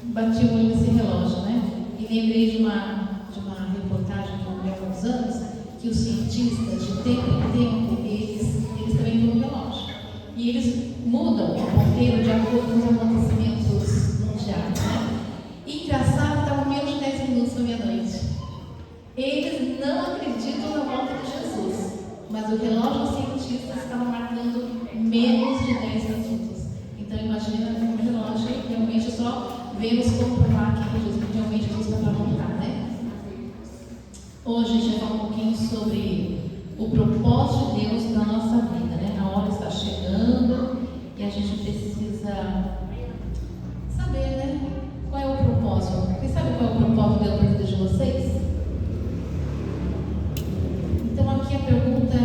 bati o olho nesse relógio, né? E lembrei de uma reportagem que eu vi há alguns anos, que os cientistas, de tempo em tempo, eles também têm um relógio. E eles mudam o ponteiro de acordo com os acontecimentos mundiais, né? E engraçado, estava menos de 10 minutos da meia-noite. Eles não acreditam na volta de Jesus, mas o relógio cientista estava marcando menos de 10 minutos. Então imagina um relógio realmente só vemos comprovar que realmente Jesus está para voltar, né? Hoje a gente vai falar um pouquinho sobre o propósito de Deus na nossa vida, né? A hora está chegando e a gente precisa saber, né? Qual é o propósito? Vocês sabem qual é o propósito da vida de vocês? Então aqui a pergunta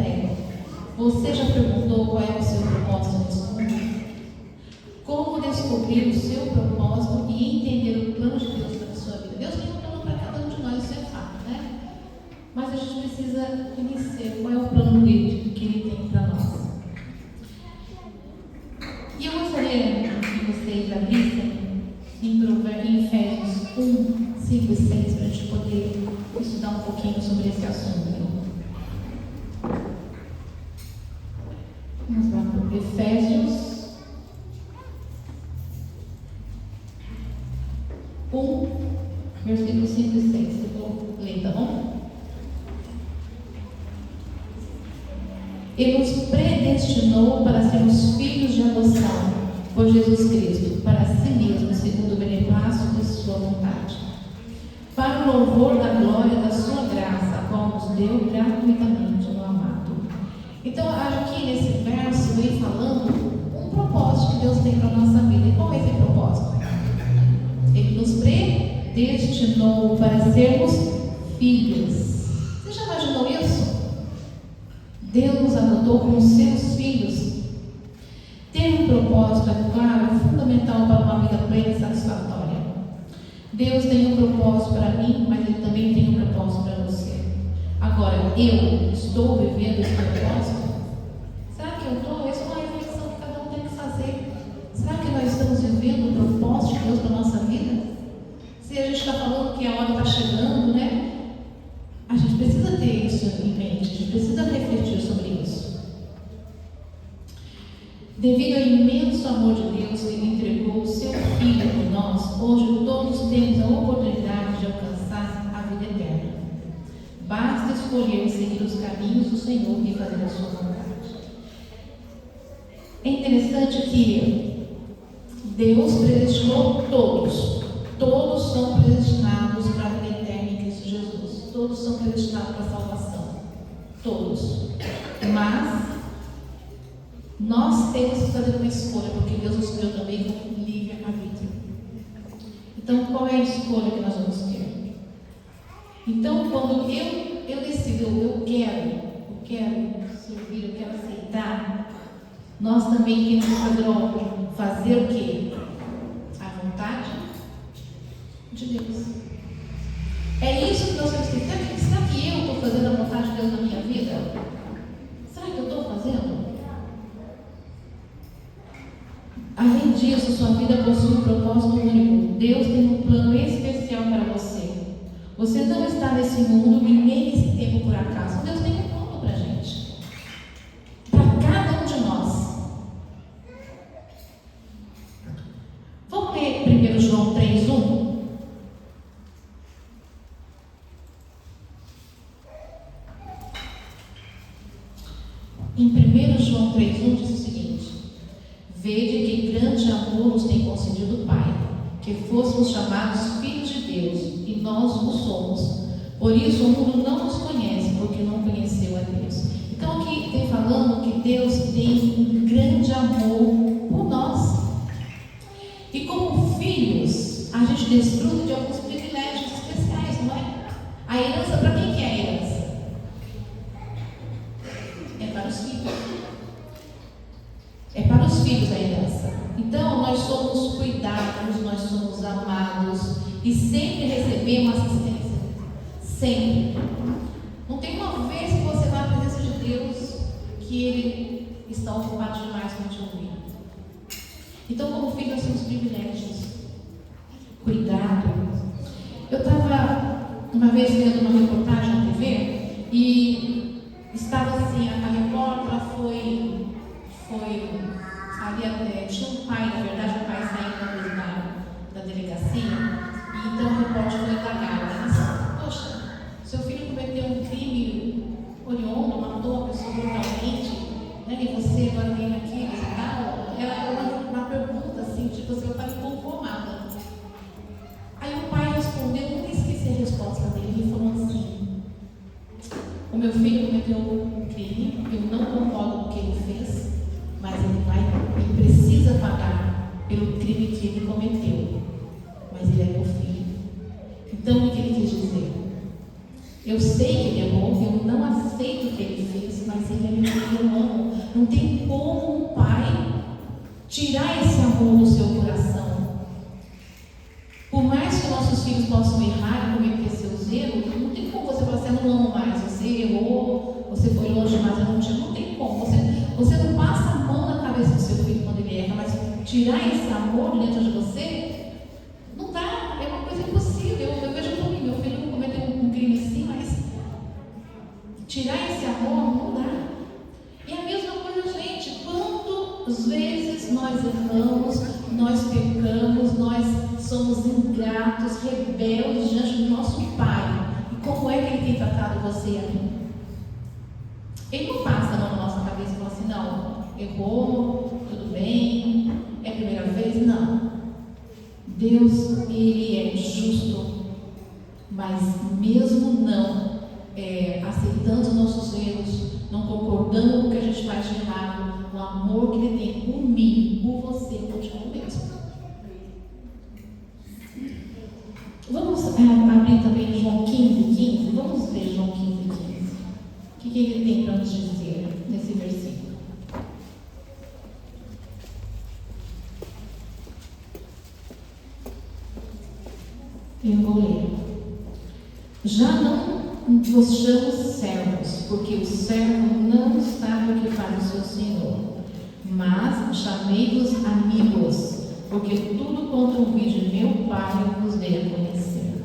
é: você já perguntou qual é o seu propósito nesse mundo? Como descobrir o seu propósito e entender o plano de Deus para a sua vida? Deus tem um plano para cada um de nós, isso é fato, né? Mas a gente precisa conhecer qual é o plano dele, que ele tem para nós. E eu gostaria que vocês abrissem em Efésios 1, 5 e 6, para a gente poder estudar um pouquinho sobre esse assunto. Vamos lá para Efésios 1, versículos 5 e 6. Eu vou ler, tá bom? Ele nos predestinou para sermos filhos de adoção por Jesus Cristo, para si mesmo, segundo o beneplácito de sua vontade, para o louvor da glória da sua graça, a qual nos deu gratuitamente no amado. Então, aqui nesse verso vem falando um propósito que Deus tem para a nossa vida. E qual é esse propósito? Ele nos predestinou para sermos filhos. Você já imaginou isso? Deus nos adotou como seus filhos. Ter um propósito, é claro, fundamental para uma vida plena e satisfatória. Deus tem um propósito para mim, mas Ele também tem um propósito para você. Agora, eu estou vivendo esse propósito? Será que eu estou? Essa é uma reflexão que cada um tem que fazer. Será que nós estamos vivendo o propósito de Deus para a nossa vida? Se a gente está falando que a hora está chegando, né? A gente precisa ter isso em mente, a gente precisa refletir sobre isso. Devido ao imenso amor de Deus que Ele entregou o seu Filho por nós, hoje todos temos a oportunidade de alcançar a vida eterna. Basta escolher seguir os caminhos do Senhor e fazer a sua vontade. É interessante que Deus predestinou todos. Todos são predestinados para a vida eterna em Cristo Jesus. Todos são predestinados para a salvação. Todos. Mas nós temos que fazer uma escolha, porque Deus nos deu também com livre-arbítrio. Então, qual é a escolha que nós vamos ter? Então, quando eu decido, eu quero servir, eu quero aceitar, nós também temos que fazer o quê? A vontade de Deus. É isso que nós temos que ter. Será que eu estou fazendo a vontade de Deus na minha vida? Será que eu estou fazendo? Além disso, sua vida possui um propósito único. Deus tem um plano especial para você. Você não está nesse mundo e nem nesse tempo por acaso. Deus tem um plano para a gente. Para cada um de nós. Vamos ler 1 João 3:1? Em 1 João 3:1 diz o seguinte: vede que grande amor nos tem concedido o Pai, que fôssemos chamados filhos de Deus, e nós o somos. Por isso o mundo não nos conhece, porque não conheceu a Deus. Então aqui tem falando que Deus tem um grande amor por nós. E como filhos, a gente desfruta de alguns privilégios especiais, não é? A herança, para quem que é a herança? É para os filhos. É para os filhos a herança. Então, nós somos cuidados, nós somos amados e sempre recebemos assistência. Sempre. Não tem uma vez que você vai à presença de Deus que Ele está ocupado demais com te ouvir. Então, como filho, nós temos privilégios. Cuidado. Eu estava uma vez vendo uma reportagem na TV e estava assim, a repórter foi ali, tinha um pai, na verdade, o pai saindo da delegacia, e então a repórter foi indagar, ela disse: poxa, seu filho cometeu um crime oriundo, matou a pessoa brutalmente, né, e você agora vem aqui e tal. Ela uma pergunta assim, tipo, você está inconformada. Aí o pai respondeu, nunca esqueci a resposta dele, ele falou assim: o meu filho cometeu um crime, eu não concordo com o que ele fez, mas ele precisa pagar pelo crime que ele cometeu, mas ele é meu filho. Então, o que ele quis dizer? Eu sei que ele é bom, eu não aceito o que ele fez, mas ele é meu filho, eu amo. Não tem como um pai tirar esse amor do seu coração. Por mais que nossos filhos possam errar e cometer seus erros, não tem como você falar assim: eu não amo mais, você errou, você foi longe demais, eu não te amo. Não tem como. Você não passa a mão na cabeça do seu filho quando ele erra, mas tirar esse amor dentro de você, não dá, é uma coisa impossível. Eu vejo por mim, meu filho não cometeu um crime assim, mas tirar esse amor não dá. E a mesma coisa, gente, quantas vezes nós erramos, nós pecamos, nós somos ingratos, rebeldes diante do nosso Pai. E como é que Ele tem tratado você e a mim? Ele não passa a mão na nossa cabeça e fala assim: não, errou, tudo bem, é a primeira vez. Não. Deus, Ele é justo, mas mesmo não aceitando os nossos erros, não concordando com o que a gente faz de errado, o amor que Ele tem por mim, por você, continua o mesmo. Vamos abrir também João 15:15. Vamos ver João 15:15. O que ele tem para nos dizer nesse versículo? Eu vou ler. Já não vos chamo servos, porque o servo não sabe o que faz o seu senhor, mas chamei-vos amigos, porque tudo quanto ouvi de meu Pai vos dei a conhecer.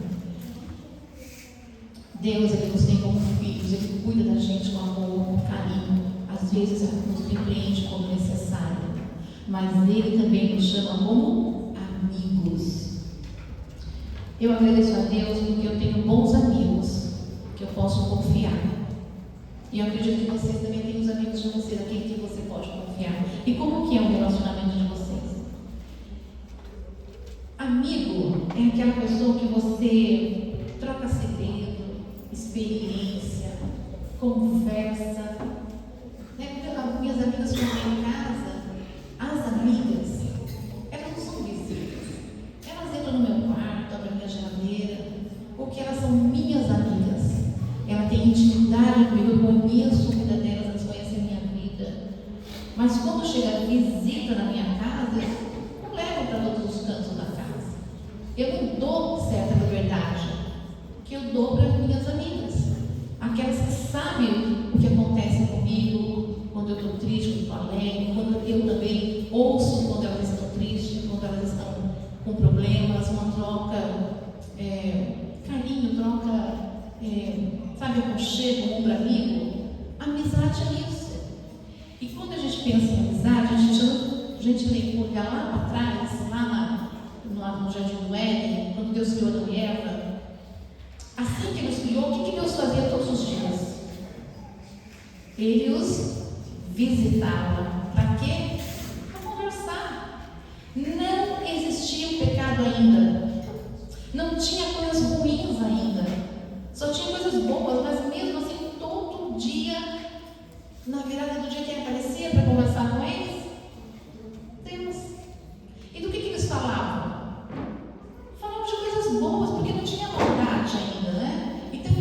Deus, Ele nos tem como filhos, Ele cuida da gente com amor, com carinho, às vezes nos repreende quando necessário, mas Ele também nos chama como amigos. Eu agradeço a Deus porque eu tenho bons amigos que eu posso confiar. E eu acredito que vocês também têm os amigos de vocês, a quem que você pode confiar. E como que é o relacionamento de vocês? Amigo é aquela pessoa que você troca segredo, experiência, conversa. Minhas amigas que vêm em casa, as amigas, elas não são visíveis. Elas entram no meu quarto, abrem a minha geladeira, porque elas são minhas amigas. Ela tem intimidade comigo, eu conheço a vida delas, elas conhecem a minha vida. Mas quando chega visita na minha casa, eu não levo para todos os cantos da casa. Eu não dou certa liberdade, que eu dou para minhas amigas. Aquelas que sabem o que acontece comigo, quando eu estou triste, quando eu estou alegre, quando eu também ouço quando elas estão tristes, quando elas estão com problemas, uma troca, carinho, troca, aconchego, ombro amigo. Amizade é isso. E quando a gente pensa em amizade, a gente tem que olhar lá para trás, lá no Jardim do Éden, quando Deus criou Adão e Eva. Assim que Ele os criou, o que Deus fazia todos os dias? Ele os visitava. Para quê? Para conversar. Não existia o pecado ainda. Não tinha coisas ruins ainda. Só tinha coisas boas, mas mesmo assim, todo dia, na virada do dia, quem aparecia para conversar com eles? Deus. E do que eles falavam? Falavam de coisas boas, porque não tinha maldade ainda, né? Então,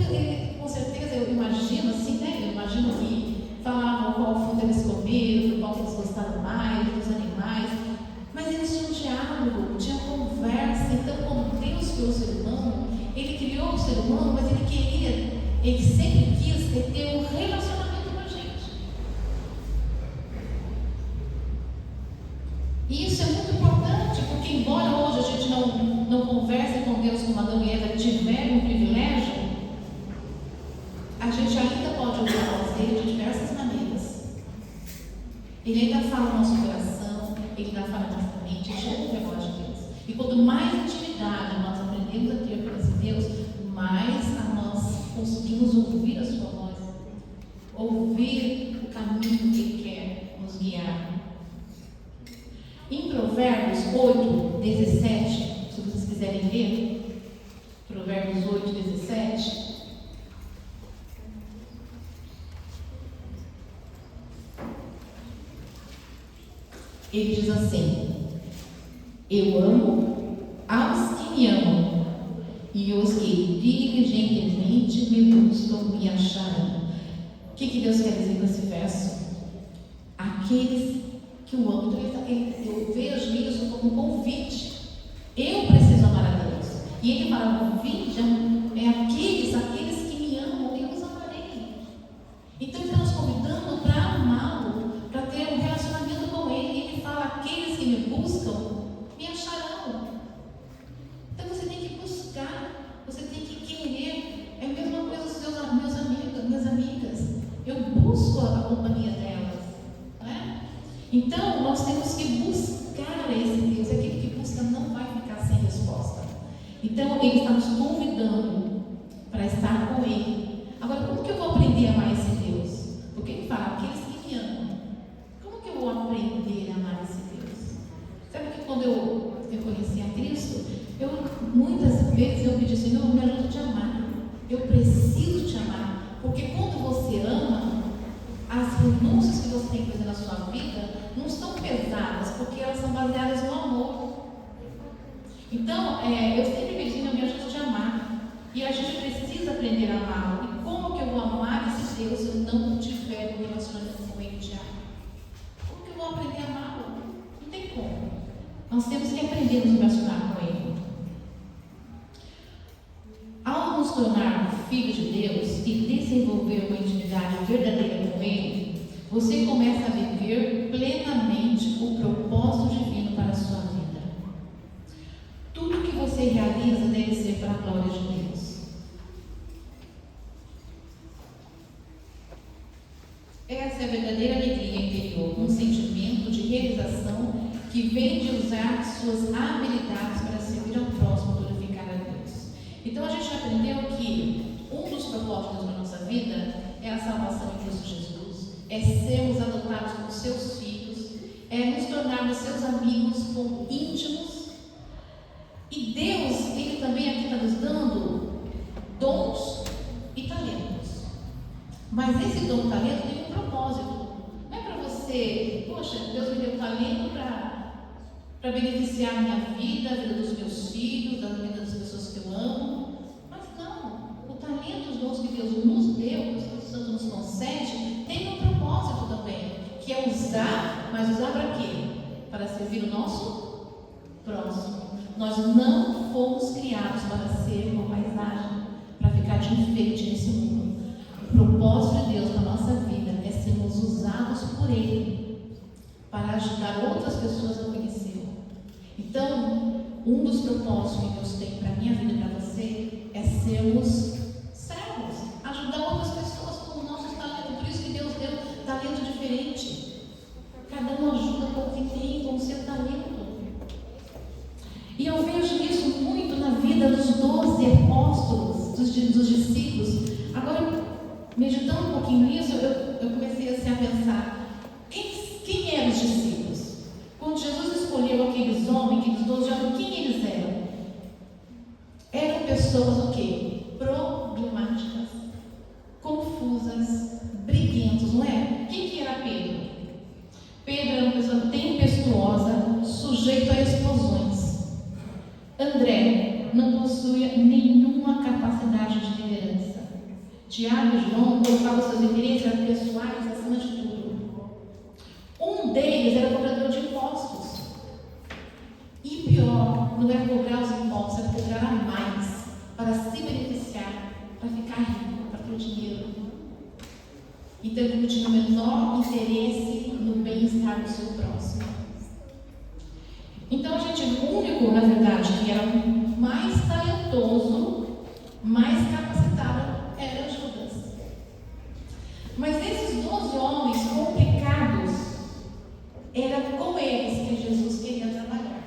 com certeza, eu imagino assim, né? Eu imagino que falavam qual fruta eles comeram, qual que eles gostaram mais, dos animais. Mas eles tinham diálogo, tinham conversa. Então, quando Deus criou o ser humano, Ele criou o ser humano, mas Ele sempre quis ter um relacionamento com a gente. E isso é muito Porque embora hoje a gente não converse com Deus como Adão e Eva tiveram um privilégio, a gente ainda pode ouvir a voz dele de diversas maneiras. Ele ainda fala no nosso coração, ele ainda fala na nossa mente, a gente ouve a voz de Deus. E quanto mais intimidade nós aprendemos a ter com esse Deus, mais nós conseguimos ouvir a sua voz, ouvir o caminho que ele quer nos guiar. Em Provérbios 8, 17, se vocês quiserem ler, Provérbios 8, 17. Ele diz assim: eu amo aos que me amam, e os que diligentemente me buscam me acharão. O que Deus quer dizer com esse verso? Aqueles que o amam. Eu vejo isso como um convite. Eu preciso amar a Deus. E ele fala: convite é aqueles que me amam, eu os amarei. Então ele está nos convidando para amá-lo, para ter um relacionamento com ele. E ele fala: aqueles que me buscam me acharão. Então você tem que buscar, você tem que querer. É a mesma coisa dos meus amigos, minhas amigas. Eu busco a companhia delas, né? Então nós temos que buscar esse Deus. Aquele que busca não vai ficar sem resposta. Então ele está nos convidando para estar com ele. Agora, como que eu vou aprender a amar esse Deus? Porque ele fala: aqueles que me amam. Como que eu vou aprender a amar esse Deus? Sabe que quando eu conheci a Cristo, muitas vezes eu pedi: Senhor, me ajuda a te amar. Eu preciso te amar. Porque quando você ama, as renúncias que você tem que fazer na sua vida não estão pesadas, porque elas são baseadas no amor. Então, eu sempre pedi: Senhor, me ajuda a te amar. E a gente precisa aprender a amá-lo. E como que eu vou amar esse Deus se eu não tiver um relacionamento com ele diário? Como que eu vou aprender a amá-lo? Não tem como. Nós temos que aprender a nos relacionar com ele. Ao nos tornar filhos de Deus e desenvolver uma intimidade verdadeira com ele, você começa a viver plenamente o propósito divino para a sua vida. Tudo que você realiza deve ser para a glória de Deus. Essa é a verdadeira alegria interior, um sentimento de realização que vem de usar suas habilidades para servir ao próximo e glorificar a Deus. Então a gente aprendeu que um dos propósitos da nossa vida é a salvação em Cristo Jesus, é sermos adotados como seus filhos, é nos tornarmos seus amigos como íntimos. E Deus, ele também aqui está nos dando dons e talentos. Mas esse dom e talento tem um propósito. Não é para você: poxa, Deus me deu talento para beneficiar a minha vida, a vida dos meus filhos, a vida das pessoas que eu amo. Mas não. O talento, os dons que Deus nos deu, que o Espírito Santo nos concede, tem um propósito também, que é usar, mas usar para quê? Para servir o nosso próximo. Nós não fomos criados para ser uma paisagem, para ficar de enfeite nesse mundo. O propósito de Deus para a nossa vida é sermos usados por Ele para ajudar outras pessoas a conhecê-lo. Então, um dos propósitos que Deus tem para a minha vida e para você é sermos servos, ajudar outras pessoas com os nossos talentos. Por isso que Deus deu talento diferente. Cada um ajuda com o que tem, com o seu talento. E eu vejo isso muito na vida dos 12 apóstolos, dos discípulos. Agora, meditando um pouquinho nisso, eu comecei assim a pensar: quem eram os discípulos? Quando Jesus escolheu aqueles homens, aqueles 12 homens, quem eles eram? Eram pessoas o quê? Problemáticas, confusas, briguentos, não é? Quem que era Pedro? Pedro era uma pessoa tempestuosa, sujeito a explosões. André não possuía nenhuma capacidade de liderança. Tiago e João colocavam seus interesses pessoais acima de tudo. Um deles era cobrador de impostos. E pior, não era cobrar os impostos, era cobrar a mais, para se beneficiar, para ficar rico, para ter dinheiro. Então ele tinha o menor interesse no bem-estar do seu próximo. Então a gente, único, na verdade, que era mais talentoso, mais capacitado era Judas. Mas esses 12 homens complicados, era com eles que Jesus queria trabalhar.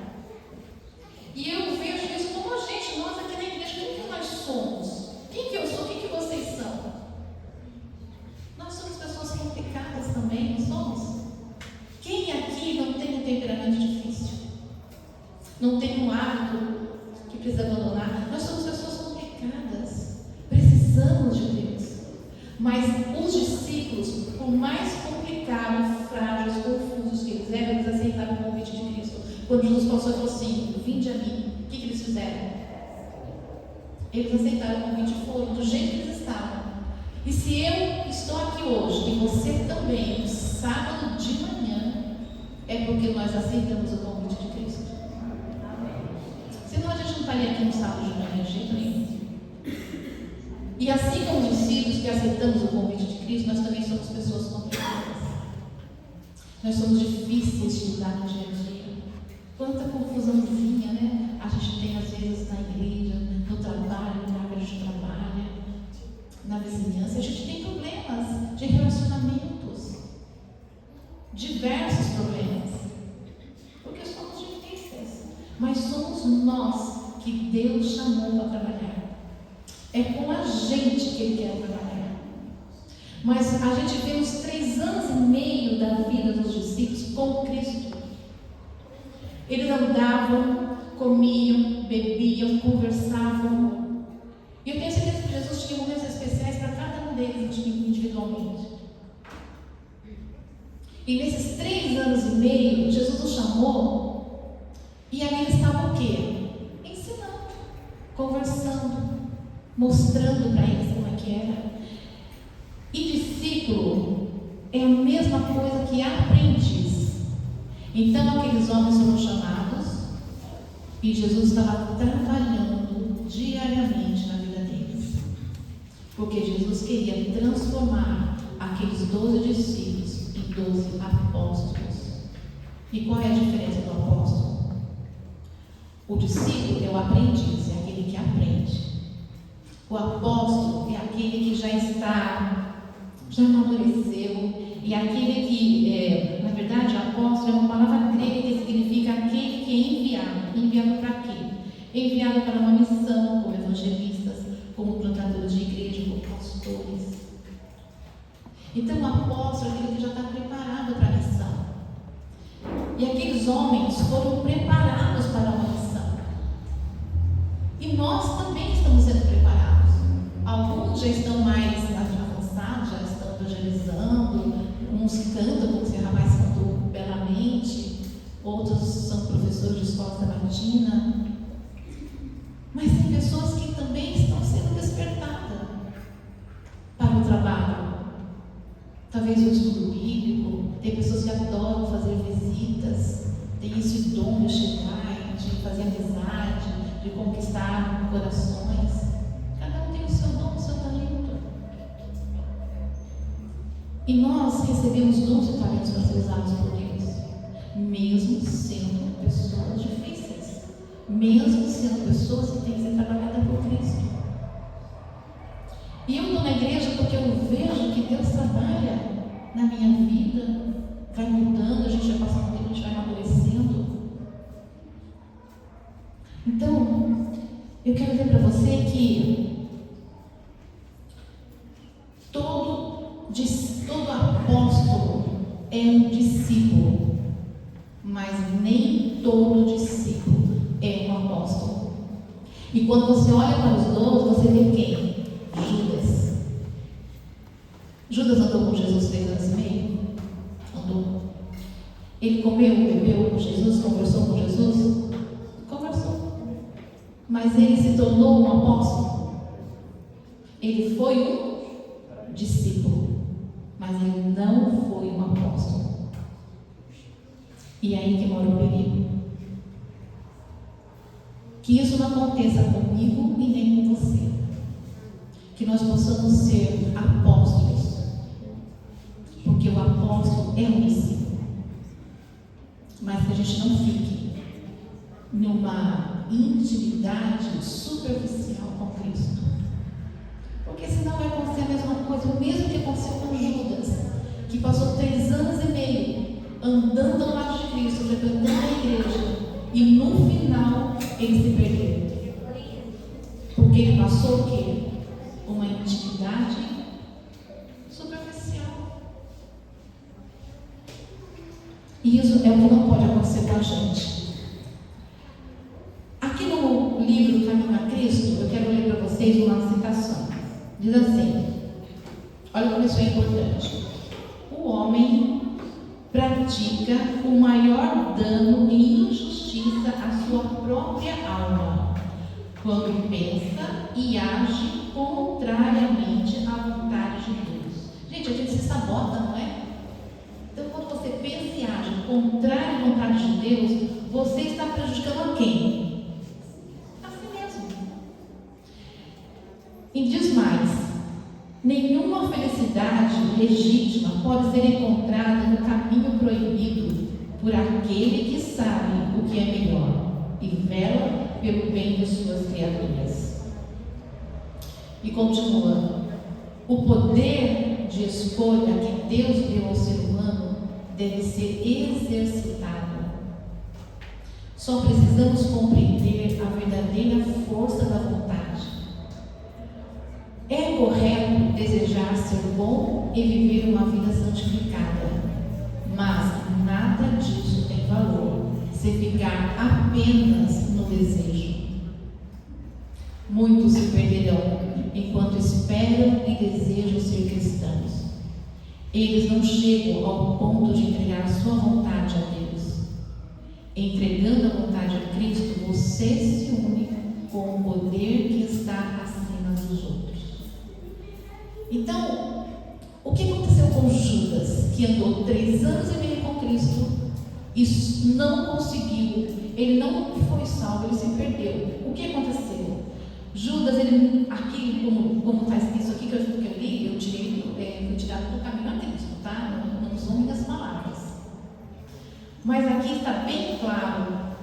E eu vejo isso como a gente, nós aqui na igreja, quem que nós somos? Quem que eu sou? Quem que vocês são? Nós somos pessoas complicadas também, não somos? Quem aqui não tem um temperamento difícil? Não tem um hábito que precisa abandonar? Nós somos pessoas complicadas. Precisamos de Deus. Mas os discípulos, por mais complicados, frágeis, confusos que eles eram, eles aceitaram o convite de Cristo. Quando Jesus passou e falou assim: vinde a mim, o que eles fizeram? Eles aceitaram o convite e foram do jeito que eles estavam. E se eu estou aqui hoje, e você também, no sábado de manhã, é porque nós aceitamos o convite de Cristo. Senão a gente não estaria aqui no sábado de manhã de jeito nenhum. E assim como os discípulos que aceitamos o convite de Cristo, nós também somos pessoas complicadas. Nós somos difíceis de lidar no dia a dia. Quanta confusãozinha, né? A gente tem às vezes na igreja, no trabalho, na área de trabalho, na vizinhança. A gente tem problemas de relacionamentos, diversos problemas, porque somos difíceis. Mas somos nós que Deus chamou para trabalhar. É com a gente que Ele quer trabalhar. Mas a gente vê os 3 anos e meio da vida dos discípulos com Cristo. Eles andavam, comiam, bebiam, conversavam. E eu tenho certeza que Jesus tinha momentos especiais para cada um deles individualmente. E nesses 3 anos e meio, Jesus os chamou, e ali eles estavam o quê? Ensinando, conversando, mostrando para eles como é que era. E discípulo é a mesma coisa que aprendiz. Então aqueles homens foram chamados e Jesus estava trabalhando diariamente na vida deles, porque Jesus queria transformar aqueles 12 discípulos em 12 apóstolos. E qual é a diferença do apóstolo? O discípulo é o aprendiz, é aquele que aprende. O apóstolo é aquele que já amadureceu, e aquele que, na verdade, apóstolo é uma palavra grega que significa aquele que é enviado. Enviado para quê? Enviado para uma missão, como evangelistas, como plantadores de igreja, como pastores. Então, o apóstolo é aquele que já está preparado para a missão. E aqueles homens foram preparados para uma missão. E nós também estamos sendo preparados. Alguns já estão mais avançados, já estão evangelizando, uns cantam, como se mais cantou belamente, outros são professores de escola sabatina. Mas tem pessoas que também estão sendo despertadas para o trabalho. Talvez o estudo bíblico, tem pessoas que adoram fazer visitas, tem esse dom de chegar, de fazer amizade, de conquistar corações. Cada um tem o seu dom, o seu talento. E nós recebemos dons e talentos para ser usados por Deus, mesmo sendo pessoas difíceis, mesmo sendo pessoas que têm que ser trabalhadas por Cristo. E eu estou na igreja porque eu vejo que Deus trabalha na minha vida, vai mudando, a gente vai passando tempo, a gente vai amadurecendo. Então, eu quero dizer para você que todo apóstolo é um discípulo, mas nem todo discípulo é um apóstolo. E quando você olha para os 12, você vê quem? Judas. Judas andou com Jesus 3 anos e meio? Andou. Ele comeu, bebeu com Jesus, conversou com Jesus? Conversou. Mas ele se tornou um apóstolo? Ele foi um discípulo, mas ele não foi um apóstolo. E é aí que mora o perigo. Que isso não aconteça comigo e nem com você. Que nós possamos ser apóstolos, porque o apóstolo é um discípulo, mas que a gente não fique numa intimidade superficial com Cristo. Porque senão vai acontecer a mesma coisa, o mesmo que aconteceu com Judas, que passou 3 anos e meio andando ao lado de Cristo, frequentando a igreja, e no final ele se perdeu. Porque ele passou o quê? Uma intimidade superficial. E isso é o que não pode acontecer com a gente. Aqui no livro Caminho a Cristo, eu quero ler para vocês uma citação. Diz assim: olha como isso é importante. O homem pratica o maior dano e injustiça à sua própria alma quando pensa e age contrariamente à vontade de Deus. Gente, a gente se sabota, não é? Então, quando você pensa e age contrário à vontade de Deus, você está prejudicando a quem? A si mesmo. E diz mais: nenhuma felicidade legítima pode ser encontrada no caminho proibido por aquele que sabe o que é melhor e vela pelo bem de suas criaturas. E continua: o poder de escolha que Deus deu ao ser humano deve ser exercitado. Só precisamos compreender a verdadeira força da vontade. É correto desejar ser bom e viver uma vida santificada, mas nada disso tem valor se ficar apenas no desejo. Muitos se perderão enquanto esperam e desejam ser cristãos. Eles não chegam ao ponto de entregar sua vontade a Deus. Entregando a vontade a Cristo, você se une com o poder que está acima dos outros. Então, o que aconteceu com Judas, que andou 3 anos e meio com Cristo e não conseguiu, ele não foi salvo, ele se perdeu. O que aconteceu? Judas, ele, aqui, como está escrito aqui que eu li, eu tirei, foi tirado do Caminho a Cristo, tá? Não são minhas palavras. Mas aqui está bem claro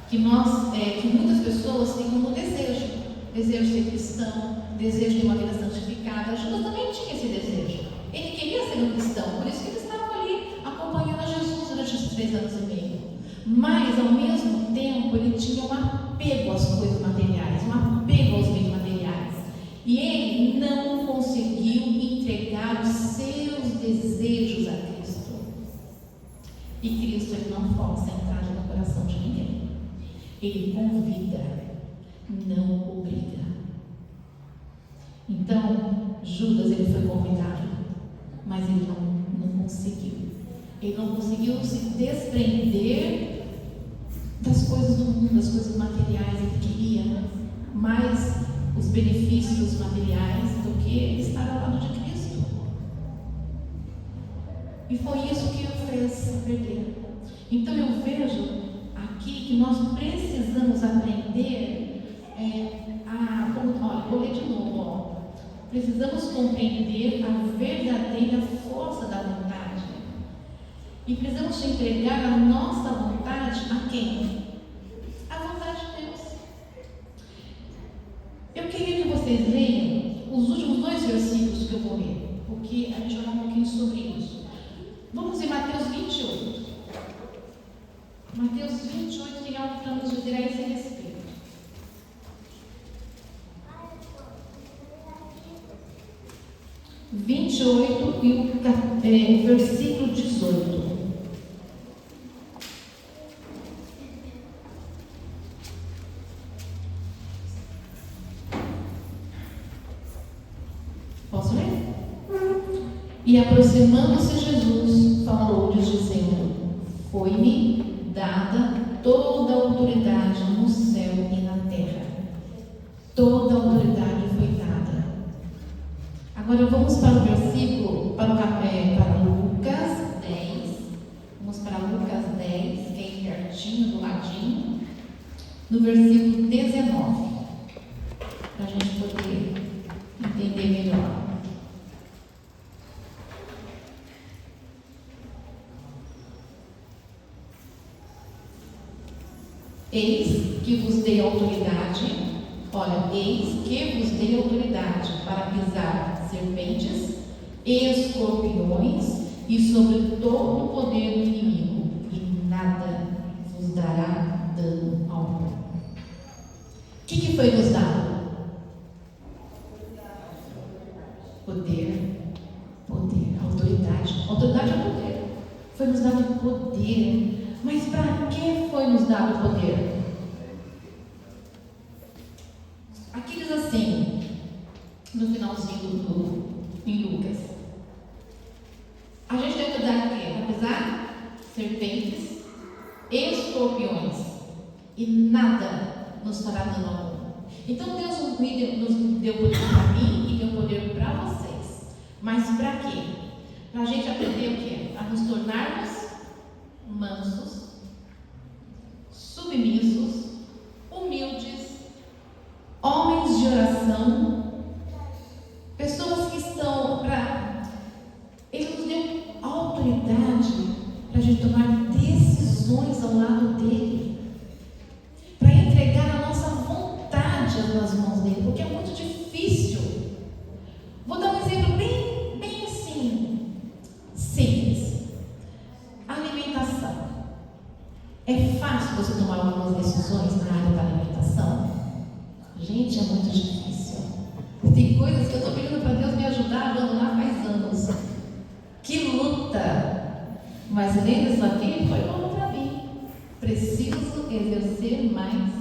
que que muitas pessoas têm como desejo de ser cristão, desejo de uma vida santificada. Judas também tinha esse desejo. Ele queria ser um cristão, por isso que ele estava ali acompanhando a Jesus durante os 3 anos e meio. Mas, ao mesmo tempo, ele tinha um apego às coisas materiais, um apego aos bens materiais. E ele não conseguiu entregar os seus desejos a Cristo. E Cristo, ele não força a entrada no coração de ninguém. Ele convida, não obriga. Então, Judas, ele foi convidado, mas ele não conseguiu. Ele não conseguiu se desprender das coisas do mundo, das coisas materiais. Ele queria mais os benefícios materiais do que estar ao lado de Cristo. E foi isso que o fez perder. Então eu vejo aqui que nós precisamos aprender olha, vou ler de novo. Precisamos compreender a verdadeira força da vontade. E precisamos entregar a nossa vontade a quem? A vontade de Deus. Eu queria que vocês leiam os últimos 2 versículos que eu vou ler, porque a gente vai falar um pouquinho sobre isso. Vamos em Mateus 28. Mateus 28 tem algo para nos dizer a esse respeito. e o versículo 18. Posso ler? E aproximando-se Jesus, falou-lhes dizendo: foi-me dada toda a autoridade no céu e na terra. Toda a autoridade foi dada. Agora vamos para o versículo, para Lucas 10. Vamos para Lucas 10, que é aí pertinho, do ladinho, no versículo 19, para a gente poder entender melhor. Eis que vos dei autoridade, olha, eis que vos dei autoridade para pisar serpentes e escorpiões e sobre todo o poder do inimigo, e nada vos dará dano algum. O que foi nos dado? Poder, autoridade. Autoridade é poder. Foi nos dado poder. Mas para que foi nos dado poder? Aqui diz assim, no finalzinho em Lucas: a gente tem autoridade o quê? Para pisar serpentes, escorpiões, e nada nos fará dano algum. Então Deus nos deu poder para mim e deu poder para vocês. Mas para quê? Para a gente aprender o quê? A nos tornarmos mansos, submissos, humildes, homens de oração, pessoas que estão para... Ele nos deu autoridade para a gente tomar decisões ao lado dele, para entregar a nossa vontade nas mãos dele, porque é muito difícil. Vou dar um exemplo bem assim, simples. Alimentação. É fácil você tomar algumas decisões na área da alimentação? Gente, é muito difícil. Tem coisas que eu estou pedindo para Deus me ajudar a abandonar faz anos. Que luta! Mas nem isso aqui foi bom para mim. Preciso exercer mais.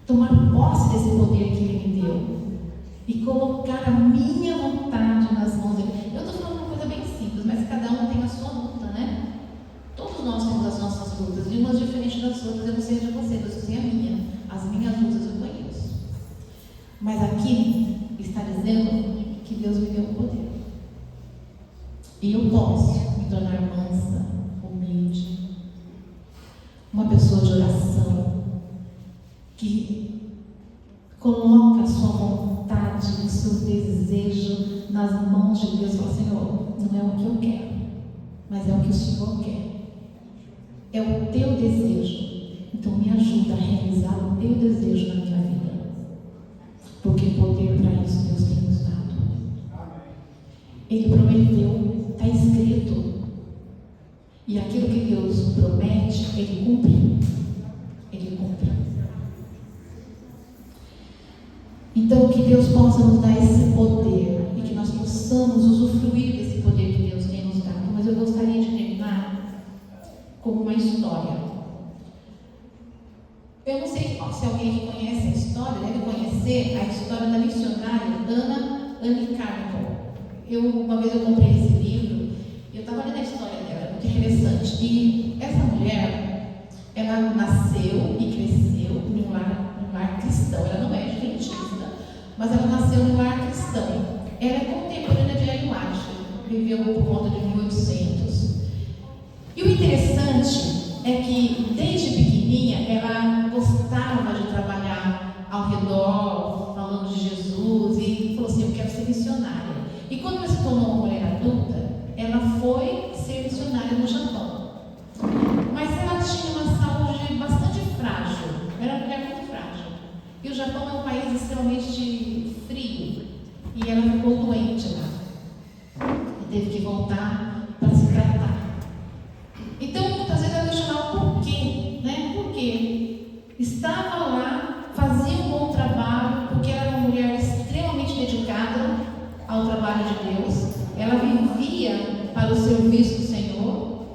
Tomar posse desse poder que Ele me deu e colocar a minha vontade nas mãos dele. Eu estou falando uma coisa bem simples, mas cada um tem a sua luta, né? Todos nós temos as nossas lutas, e umas diferentes das outras. Eu não sei de você, mas eu sei a minha. As minhas lutas eu conheço. Mas aqui está dizendo que Deus me deu o poder. E eu posso me tornar mansa, humilde, uma pessoa de oração, que coloca a sua vontade, o seu desejo nas mãos de Deus e fala: Senhor, não é o que eu quero, mas é o que o Senhor quer. É o teu desejo. Então me ajuda a realizar o teu desejo na minha vida. Porque poder para isso Deus tem nos dado. Ele prometeu, está escrito. E aquilo que Deus promete, Ele cumpriu. Ele cumpriu. Então que Deus possa nos dar esse poder e que nós possamos usufruir desse poder que Deus tem nos dado. Mas eu gostaria de terminar com uma história. Eu não sei se alguém conhece a história, deve conhecer a história da missionária Anne Carmichael. Uma vez eu comprei esse livro e eu estava lendo a história dela, muito interessante. E essa mulher, ela nasceu e cresceu em um lar cristão. Ela não é adventista, mas ela nasceu em um lar cristão. Ela é contemporânea de Ellen White, viveu por volta de 1800. E o interessante é que, desde pequenininha, ela gostava de trabalhar ao redor, falando de Jesus, e falou assim: eu quero ser missionária. E quando ela se tornou uma mulher adulta, ela foi ser missionária no Japão. Mas ela tinha uma saúde bastante frágil, era uma mulher muito frágil. E o Japão é um país extremamente frio, e ela ficou doente lá. E teve que voltar para se tratar. Então, muitas vezes ela questionava o porquê, né? Por quê? Estava lá, fazia um bom trabalho, porque ela era uma mulher extremamente dedicada ao trabalho de Deus. Ela vivia para o serviço do Senhor,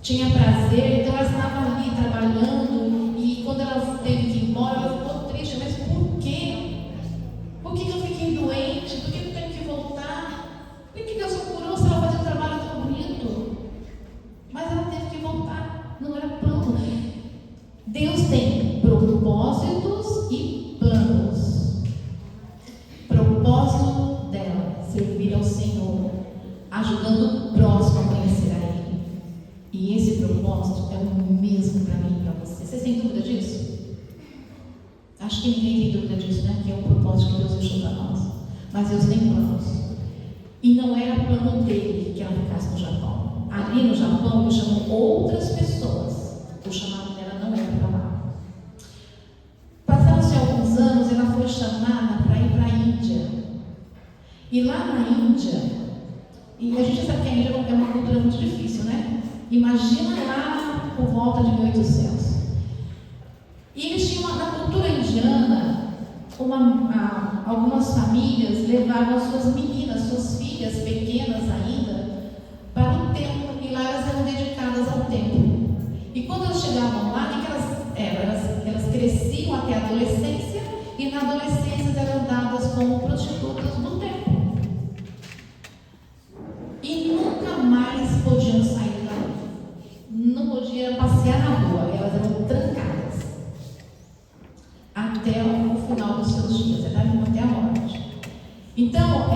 tinha prazer, então ela estava ali trabalhando, e quando ela teve que ir embora, ela ficou triste. Mas por quê? Por que eu fiquei doente? Por que eu tenho que voltar? Por que Deus me curou se ela fazia um trabalho tão bonito? Mas ela teve que voltar, não era plano. Deus tem propósitos e planos. Propósito dela, servir ao Senhor, ajudando o próximo a conhecer a Ele. E esse propósito é o mesmo para mim e para você. Vocês têm dúvida disso? Acho que ninguém tem dúvida disso, né? Que é o propósito que Deus deixou para nós. Mas Deus tem planos. E não era plano dele que ela ficasse no Japão. Ali no Japão, ele chamou outras pessoas. O chamado dela E lá na Índia, e a gente sabe que a Índia é uma cultura muito difícil, né? Imagina lá por volta de 1800. E eles tinham, na cultura indiana, algumas famílias levavam as suas meninas, suas filhas pequenas ainda, para o templo, e lá elas eram dedicadas ao templo. E quando elas chegavam lá, o que elas eram? Elas cresciam até a adolescência, e na adolescência eram dadas como prostitutas do templo. E nunca mais podiam sair da rua. Não podiam passear na rua, elas eram trancadas até o final dos seus dias, até a morte. Então,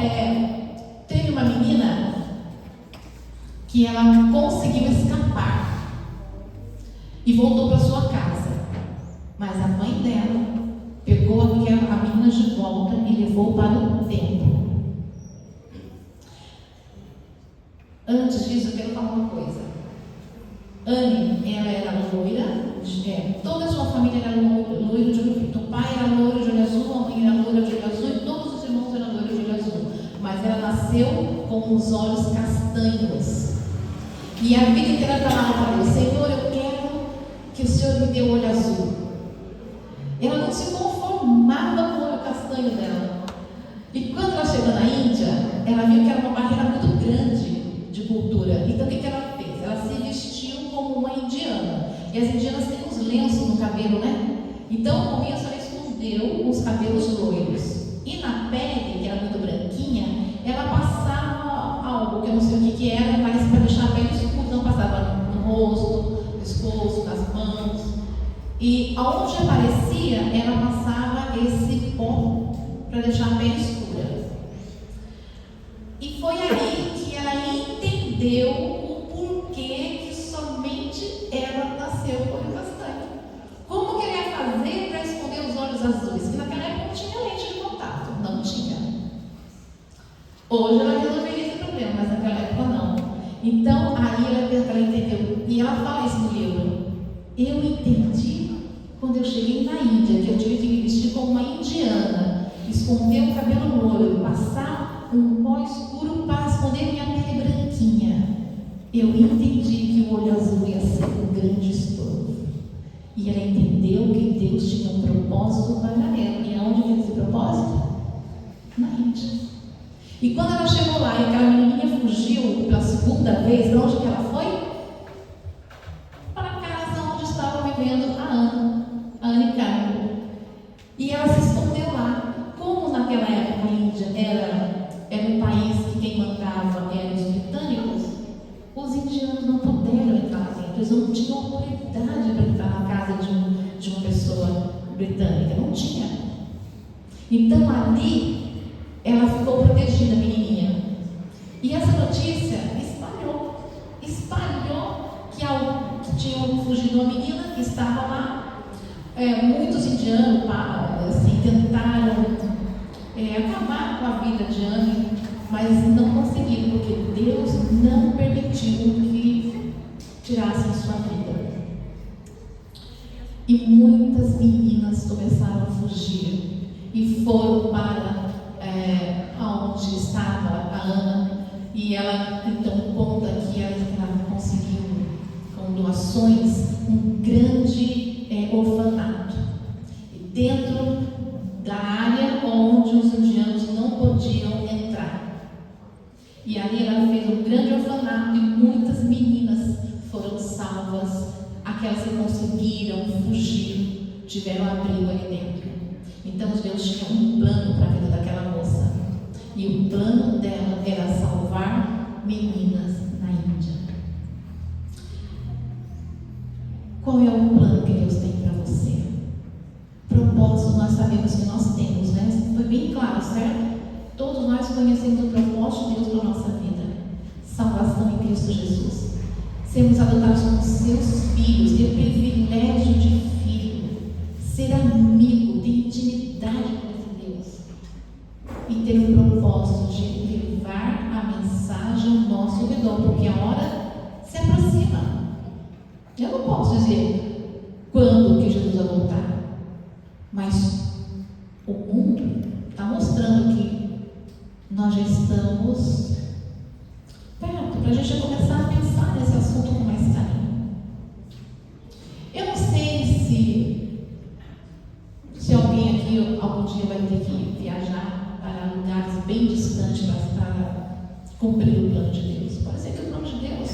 teve uma menina que ela conseguiu escapar e voltou para sua casa, mas a mãe dela pegou a menina de volta e levou para o templo. Antes disso, eu quero falar uma coisa. Anne, ela era loira, toda a sua família era loira de olho preto. O pai era loiro de olho azul, a mãe era loira de olho azul e todos os irmãos eram loiros de olho azul. Mas ela nasceu com os olhos castanhos. E a vida inteira ela falava: Senhor, eu quero que o Senhor me dê o olho azul. Ela não se conformava com o olho castanho dela. E quando ela chegou na Índia, ela viu que era uma barreira muito grande de cultura. Então o que ela fez? Ela se vestiu como uma indiana. E as indianas têm uns lenços no cabelo, né? Então, no começo, ela escondeu os cabelos loiros. E na pele, que era muito branquinha, ela passava algo que eu não sei o que era, mas para deixar a pele escura. Então, passava no rosto, no pescoço, nas mãos. E aonde aparecia, ela passava esse pó para deixar a pele escura. E foi aí que ela entendeu o porquê que somente ela nasceu com olho castanho. Como que ele ia fazer para esconder os olhos azuis? Porque naquela época não tinha lente de contato. Não tinha. Hoje ela resolveria esse problema, mas naquela época não. Então, aí ela entendeu. E ela fala isso no livro. Eu entendi quando eu cheguei na Índia, que eu tive que me vestir como uma indiana, esconder o cabelo loiro, passar um pó escuro para esconder minha pele branquinha. Eu entendi que o olho azul ia ser um grande estorvo. E ela entendeu que Deus tinha um propósito para ela. E aonde fez esse propósito? Na Índia. E quando ela chegou lá e aquela menininha fugiu pela segunda vez, para onde que ela foi? Para a casa onde estava vivendo a Anne Carmen. E ela se escondeu lá. Como naquela época a Índia era um país que quem mandava eram os britânicos, os indianos não puderam entrar lá dentro. Eles não tinham autoridade para entrar na casa de uma pessoa britânica. Não tinha. Então ali ela ficou protegida, a menininha. E essa notícia espalhou que tinham fugido uma menina que estava lá. Muitos indianos assim, tentaram acabar com a vida de Anne, mas não conseguiram, porque Deus não permitiu que tirassem sua vida. E muitas meninas começaram a fugir e foram para onde estava a Ana, e ela então conta que ela conseguiu, com doações, um grande orfanato, dentro da área onde os indianos não podiam entrar. E ali ela fez um grande orfanato e muitas meninas foram salvas, aquelas que conseguiram fugir, tiveram abrigo ali dentro. Então Deus tinha um plano para a vida daquela moça, e o plano dela era salvar meninas na Índia. Qual é o plano que Deus tem para você? Propósito nós sabemos que nós temos, né? Foi bem claro, certo? Todos nós conhecemos o propósito de Deus para a nossa vida. Salvação em Cristo Jesus. Sermos adotados como seus filhos, ter o privilégio de filho, ser amigo, ter intimidade com esse Deus e ter o propósito de levar a mensagem ao nosso redor, porque a hora se aproxima. Eu não posso dizer quando que Jesus vai voltar, mas o mundo está mostrando que nós já estamos perto, para a gente começar a pensar nesse assunto com mais carinho. Eu não sei se alguém aqui algum dia vai ter que viajar para lugares bem distantes para cumprir o plano de Deus. Pode ser que o plano de Deus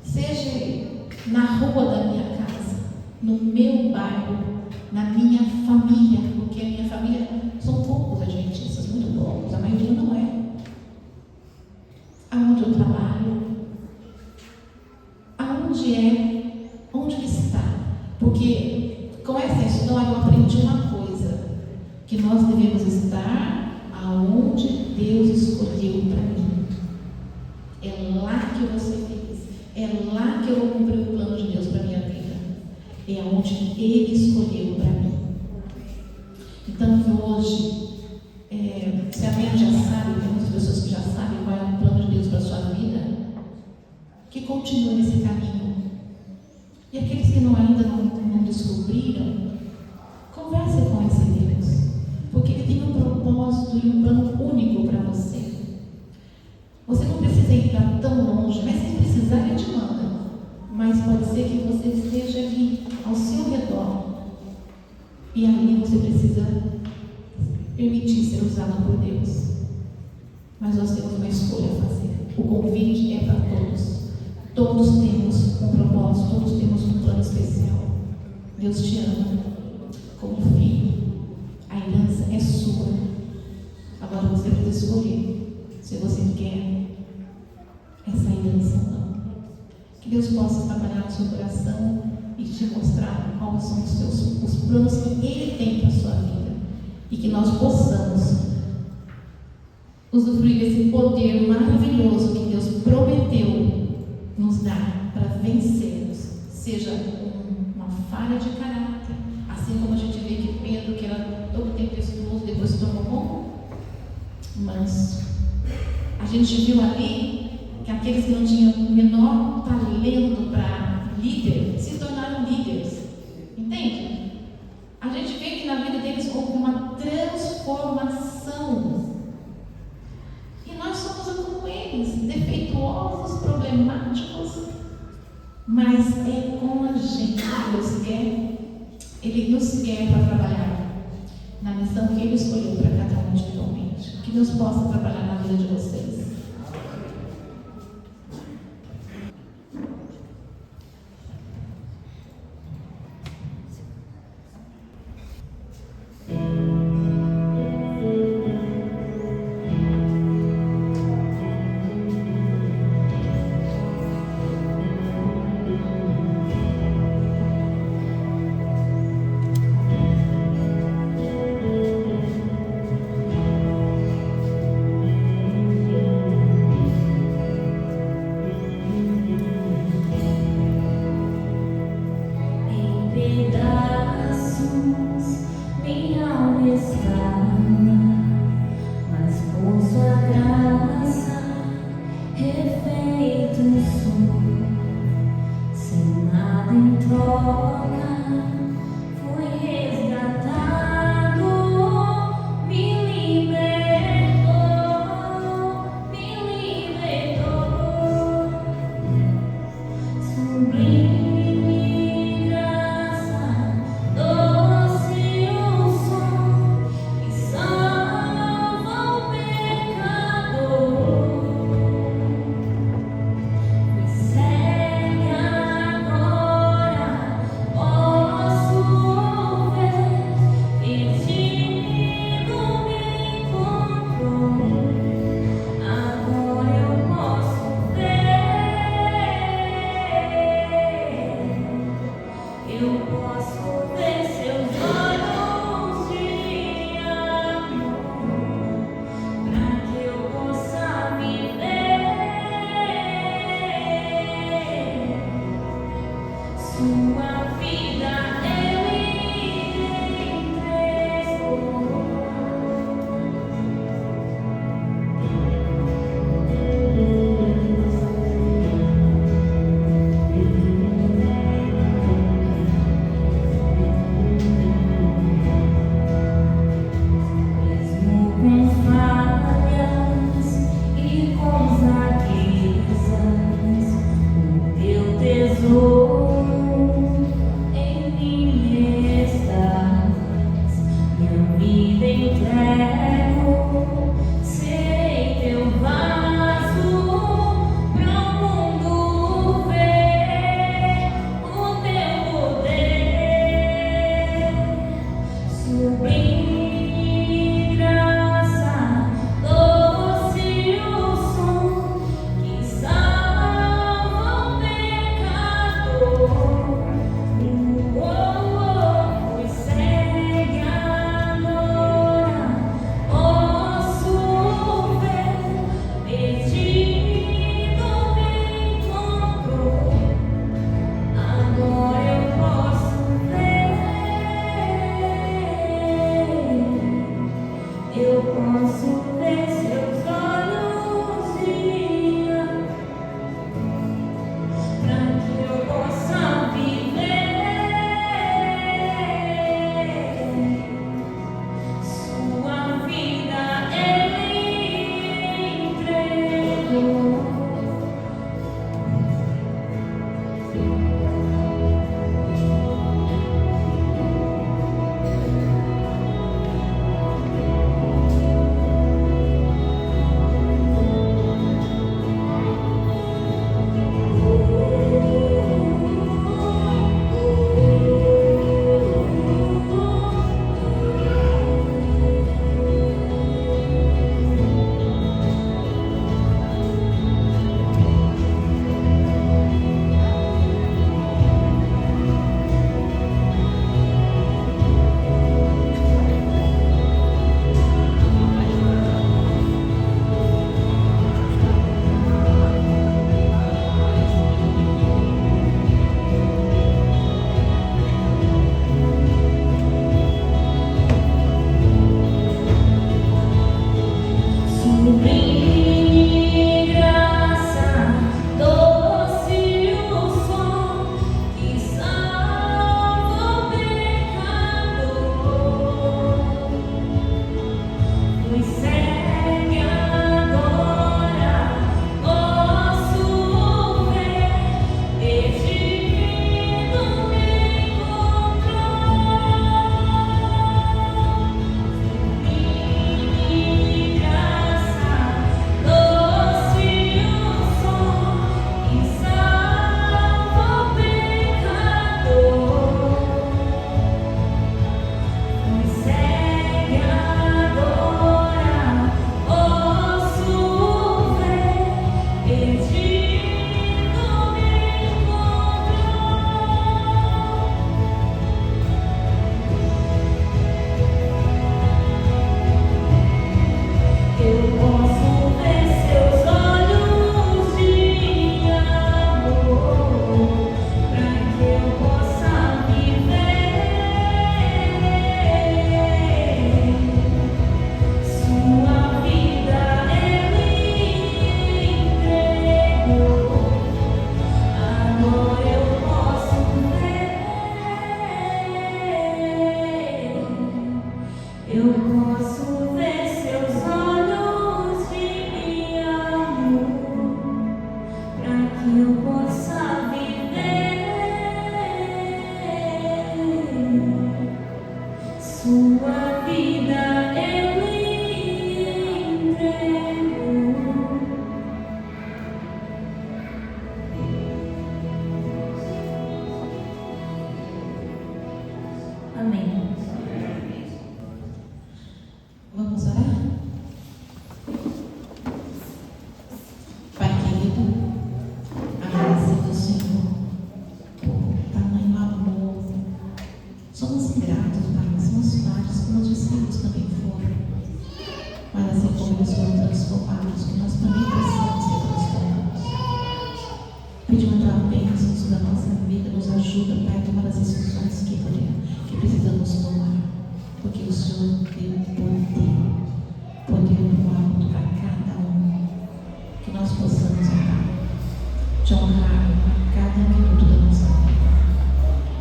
seja na rua da minha casa, no meu bairro, na minha família, porque a minha família são poucos adventistas, muito poucos, a maioria não é. Aonde eu trabalho, onde ele está. Porque com essa história eu aprendi uma coisa, que nós devemos estar aonde Deus escolheu para mim. É lá que eu vou ser feliz, é lá que eu vou cumprir o plano de Deus para a minha vida, é aonde Ele escolheu para mim. Então que hoje, se alguém já sabe, tem muitas pessoas que já sabem qual é o plano de Deus para a sua vida, que continue nesse caminho. E aqueles que ainda não descobriram, converse com esse Deus, porque Ele tem um propósito e um plano único para você. Você não precisa ir para tão longe, mas se precisar, Ele te manda. Mas pode ser que você esteja ali, ao seu redor, e ali você precisa permitir ser usado por Deus. Mas nós temos uma escolha a fazer. O convite é para todos. Todos temos um propósito, todos temos um plano especial. Deus te ama como filho. A herança é sua. Agora você precisa escolher se você quer essa herança ou não. Que Deus possa trabalhar no seu coração e te mostrar quais são os planos que Ele tem para a sua vida. E que nós possamos usufruir desse poder maravilhoso que Deus prometeu nos dar para vencermos, seja uma falha de caráter, assim como a gente vê que Pedro, que era todo tempestuoso, depois se tornou como manso. A gente viu ali que aqueles que não tinham o menor talento para líder se tornaram líderes, entende? A gente vê que na vida deles houve uma transformação. E nós somos como eles, defeituosos, problemáticos, mas é com a gente que Deus quer. Ele nos quer para trabalhar na missão que Ele escolheu para cada um individualmente. Que Deus possa trabalhar na vida de vocês.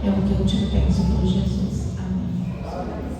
É o que eu te peço por Jesus. Amém.